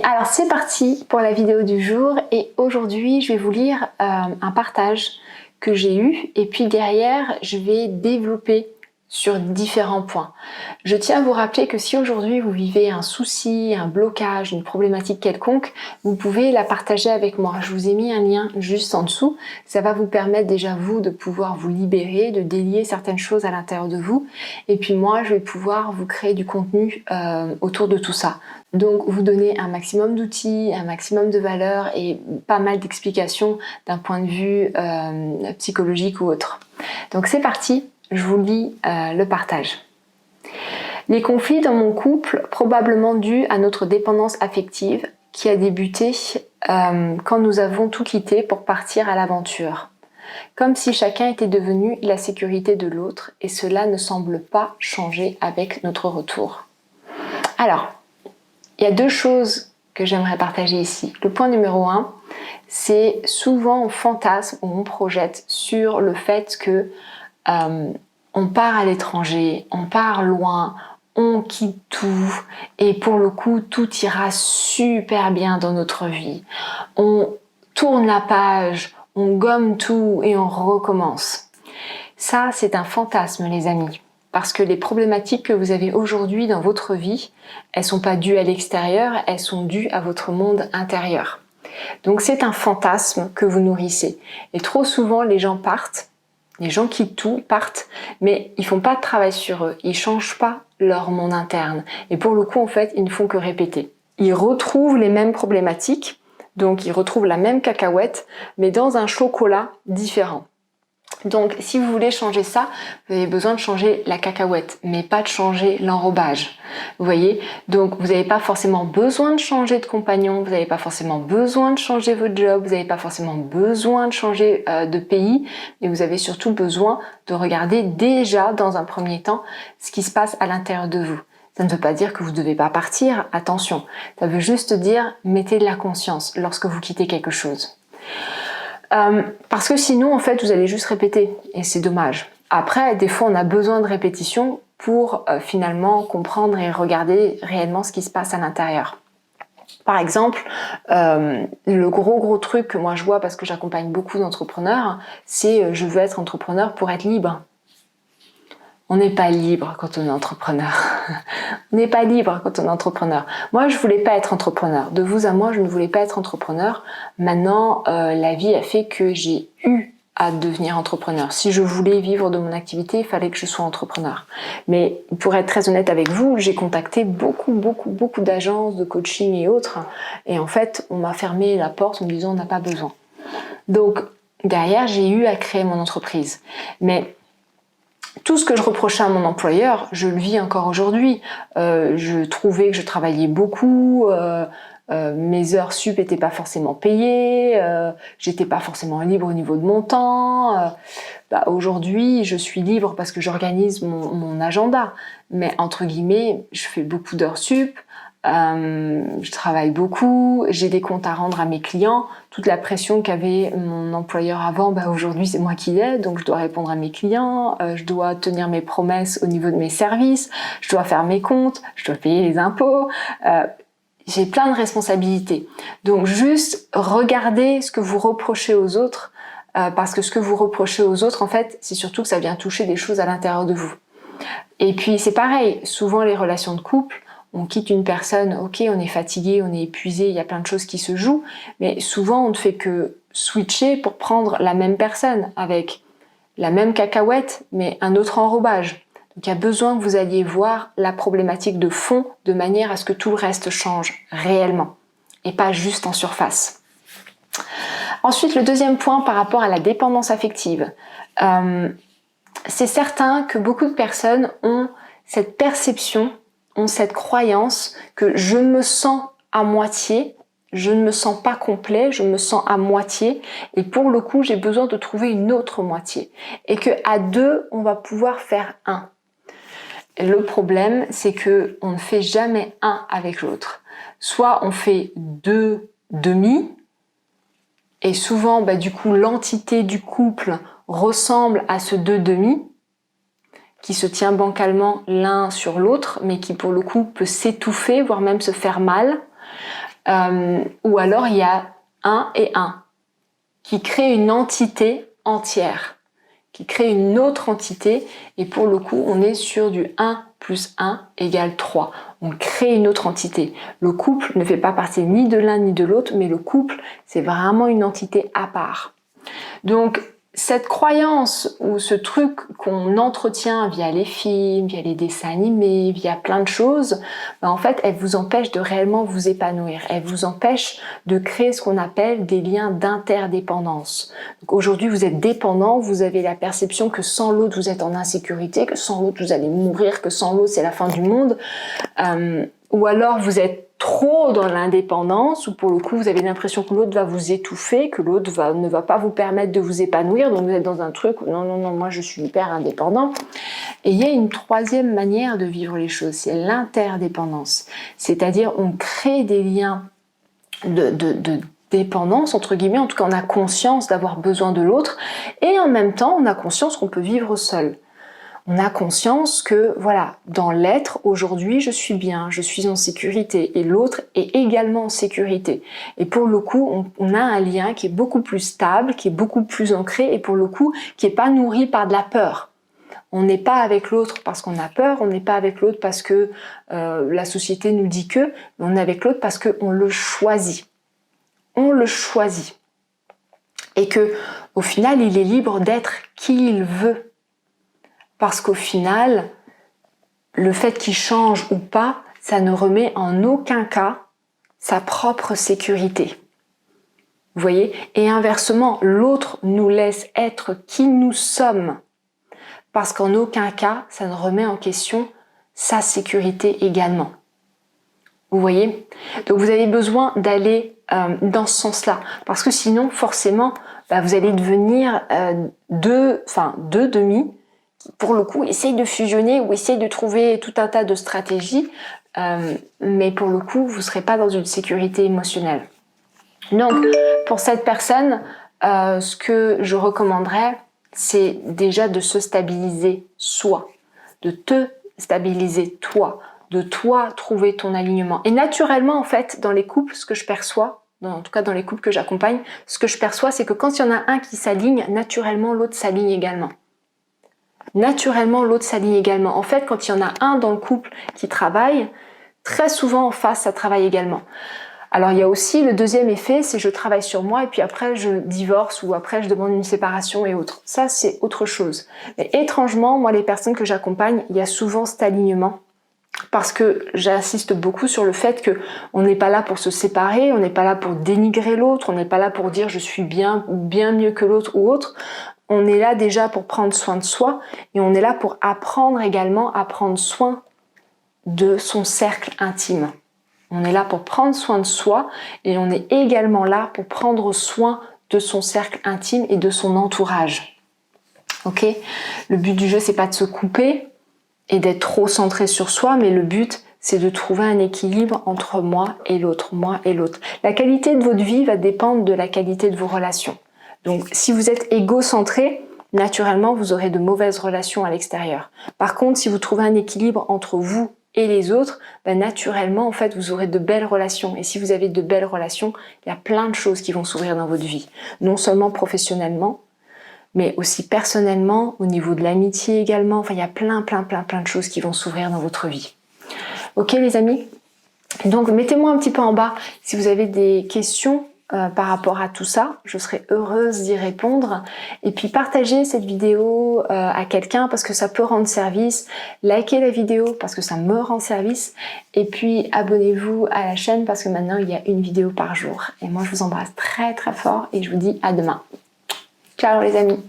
Alors c'est parti pour la vidéo du jour et aujourd'hui je vais vous lire un partage que j'ai eu et puis derrière je vais développer sur différents points. Je tiens à vous rappeler que si aujourd'hui vous vivez un souci, un blocage, une problématique quelconque, vous pouvez la partager avec moi. Je vous ai mis un lien juste en dessous. Ça va vous permettre déjà vous de pouvoir vous libérer, de délier certaines choses à l'intérieur de vous. Et puis moi, je vais pouvoir vous créer du contenu autour de tout ça. Donc vous donner un maximum d'outils, un maximum de valeurs et pas mal d'explications d'un point de vue psychologique ou autre. Donc c'est parti. Je vous lis le partage. Les conflits dans mon couple, probablement dus à notre dépendance affective qui a débuté quand nous avons tout quitté pour partir à l'aventure. Comme si chacun était devenu la sécurité de l'autre et cela ne semble pas changer avec notre retour. Alors, il y a deux choses que j'aimerais partager ici. Le point numéro 1, c'est souvent on fantasme ou on projette sur le fait que on part à l'étranger, on part loin, on quitte tout et pour le coup tout ira super bien dans notre vie. On tourne la page, on gomme tout et on recommence. Ça c'est un fantasme les amis, parce que les problématiques que vous avez aujourd'hui dans votre vie, elles sont pas dues à l'extérieur, elles sont dues à votre monde intérieur. Donc c'est un fantasme que vous nourrissez et trop souvent les gens partent. Les gens quittent tout, partent, mais ils font pas de travail sur eux, ils changent pas leur monde interne. Et pour le coup, en fait, ils ne font que répéter. Ils retrouvent les mêmes problématiques, donc ils retrouvent la même cacahuète, mais dans un chocolat différent. Donc, si vous voulez changer ça, vous avez besoin de changer la cacahuète, mais pas de changer l'enrobage. Vous voyez? Donc, vous n'avez pas forcément besoin de changer de compagnon, vous n'avez pas forcément besoin de changer votre job, vous n'avez pas forcément besoin de changer de pays, mais vous avez surtout besoin de regarder déjà, dans un premier temps, ce qui se passe à l'intérieur de vous. Ça ne veut pas dire que vous ne devez pas partir, attention. Ça veut juste dire, mettez de la conscience lorsque vous quittez quelque chose. Parce que sinon, en fait, vous allez juste répéter et c'est dommage. Après, des fois, on a besoin de répétition pour finalement comprendre et regarder réellement ce qui se passe à l'intérieur. Par exemple, le gros truc que moi je vois parce que j'accompagne beaucoup d'entrepreneurs, c'est je veux être entrepreneur pour être libre. On n'est pas libre quand on est entrepreneur. On n'est pas libre quand on est entrepreneur. Moi, je voulais pas être entrepreneur. De vous à moi, je ne voulais pas être entrepreneur. Maintenant, la vie a fait que j'ai eu à devenir entrepreneur. Si je voulais vivre de mon activité, il fallait que je sois entrepreneur. Mais pour être très honnête avec vous, j'ai contacté beaucoup d'agences de coaching et autres. Et en fait, on m'a fermé la porte en me disant on n'a pas besoin. Donc, derrière, j'ai eu à créer mon entreprise. Mais tout ce que je reprochais à mon employeur, je le vis encore aujourd'hui. Je trouvais que je travaillais beaucoup, mes heures sup n'étaient pas forcément payées, j'étais pas forcément libre au niveau de mon temps. Aujourd'hui, je suis libre parce que j'organise mon agenda. Mais entre guillemets, je fais beaucoup d'heures sup, je travaille beaucoup, j'ai des comptes à rendre à mes clients. Toute la pression qu'avait mon employeur avant, aujourd'hui c'est moi qui l'ai, donc je dois répondre à mes clients, je dois tenir mes promesses au niveau de mes services, je dois faire mes comptes, je dois payer les impôts, j'ai plein de responsabilités. Donc juste regardez ce que vous reprochez aux autres, parce que ce que vous reprochez aux autres, en fait, c'est surtout que ça vient toucher des choses à l'intérieur de vous. Et puis c'est pareil, souvent les relations de couple, on quitte une personne, ok, on est fatigué, on est épuisé, il y a plein de choses qui se jouent, mais souvent on ne fait que switcher pour prendre la même personne avec la même cacahuète, mais un autre enrobage. Donc il y a besoin que vous alliez voir la problématique de fond de manière à ce que tout le reste change réellement et pas juste en surface. Ensuite, le deuxième point par rapport à la dépendance affective. C'est certain que beaucoup de personnes ont cette perception, ont cette croyance que je me sens à moitié, je ne me sens pas complet, je me sens à moitié et pour le coup j'ai besoin de trouver une autre moitié et que à deux on va pouvoir faire un. Et le problème c'est que on ne fait jamais un avec l'autre. Soit on fait deux demi et souvent du coup l'entité du couple ressemble à ce deux demi qui se tient bancalement l'un sur l'autre, mais qui pour le coup peut s'étouffer, voire même se faire mal. Ou alors il y a 1 et 1 qui crée une entité entière, qui crée une autre entité, et pour le coup on est sur du 1 plus 1 égale 3. On crée une autre entité. Le couple ne fait pas partie ni de l'un ni de l'autre, mais le couple c'est vraiment une entité à part. Donc cette croyance ou ce truc qu'on entretient via les films, via les dessins animés, via plein de choses, en fait, elle vous empêche de réellement vous épanouir. Elle vous empêche de créer ce qu'on appelle des liens d'interdépendance. Aujourd'hui, vous êtes dépendant, vous avez la perception que sans l'autre, vous êtes en insécurité, que sans l'autre, vous allez mourir, que sans l'autre, c'est la fin du monde. Ou alors, vous êtes trop dans l'indépendance, ou pour le coup vous avez l'impression que l'autre va vous étouffer, que l'autre ne va pas vous permettre de vous épanouir, donc vous êtes dans un truc où non, moi je suis hyper indépendant. Et il y a une troisième manière de vivre les choses, c'est l'interdépendance. C'est-à-dire on crée des liens de dépendance, entre guillemets, en tout cas on a conscience d'avoir besoin de l'autre, et en même temps on a conscience qu'on peut vivre seul. On a conscience que, voilà, dans l'être, aujourd'hui, je suis bien, je suis en sécurité, et l'autre est également en sécurité. Et pour le coup, on a un lien qui est beaucoup plus stable, qui est beaucoup plus ancré, et pour le coup, qui n'est pas nourri par de la peur. On n'est pas avec l'autre parce qu'on a peur, on n'est pas avec l'autre parce que la société nous dit que, mais on est avec l'autre parce qu'on le choisit. On le choisit. Et que, au final, il est libre d'être qui il veut. Parce qu'au final, le fait qu'il change ou pas, ça ne remet en aucun cas sa propre sécurité. Vous voyez? Et inversement, l'autre nous laisse être qui nous sommes. Parce qu'en aucun cas, ça ne remet en question sa sécurité également. Vous voyez? Donc vous avez besoin d'aller dans ce sens-là. Parce que sinon, forcément, vous allez devenir deux demi, pour le coup, essaye de fusionner ou essaye de trouver tout un tas de stratégies, mais pour le coup, vous ne serez pas dans une sécurité émotionnelle. Donc, pour cette personne, ce que je recommanderais, c'est déjà de se stabiliser soi, de te stabiliser toi, de toi trouver ton alignement. Et naturellement, en fait, dans les couples, ce que je perçois, en tout cas dans les couples que j'accompagne, ce que je perçois, c'est que quand il y en a un qui s'aligne, naturellement, l'autre s'aligne également. Naturellement, l'autre s'aligne également. En fait, quand il y en a un dans le couple qui travaille, très souvent en face, ça travaille également. Alors, il y a aussi le deuxième effet, c'est je travaille sur moi et puis après, je divorce ou après, je demande une séparation et autres. Ça, c'est autre chose. Mais étrangement, moi, les personnes que j'accompagne, il y a souvent cet alignement parce que j'insiste beaucoup sur le fait que on n'est pas là pour se séparer, on n'est pas là pour dénigrer l'autre, on n'est pas là pour dire je suis bien mieux que l'autre ou autre. On est là déjà pour prendre soin de soi et on est là pour apprendre également à prendre soin de son cercle intime. On est là pour prendre soin de soi et on est également là pour prendre soin de son cercle intime et de son entourage. Ok ? Le but du jeu, c'est pas de se couper et d'être trop centré sur soi, mais le but, c'est de trouver un équilibre entre moi et l'autre, moi et l'autre. La qualité de votre vie va dépendre de la qualité de vos relations. Donc, si vous êtes égocentré, naturellement, vous aurez de mauvaises relations à l'extérieur. Par contre, si vous trouvez un équilibre entre vous et les autres, naturellement, en fait, vous aurez de belles relations. Et si vous avez de belles relations, il y a plein de choses qui vont s'ouvrir dans votre vie. Non seulement professionnellement, mais aussi personnellement, au niveau de l'amitié également. Enfin, il y a plein de choses qui vont s'ouvrir dans votre vie. Ok, les amis? Donc, mettez-moi un petit peu en bas si vous avez des questions par rapport à tout ça, je serai heureuse d'y répondre. Et puis partagez cette vidéo à quelqu'un parce que ça peut rendre service. Likez la vidéo parce que ça me rend service. Et puis abonnez-vous à la chaîne parce que maintenant il y a une vidéo par jour. Et moi je vous embrasse très fort et je vous dis à demain. Ciao les amis!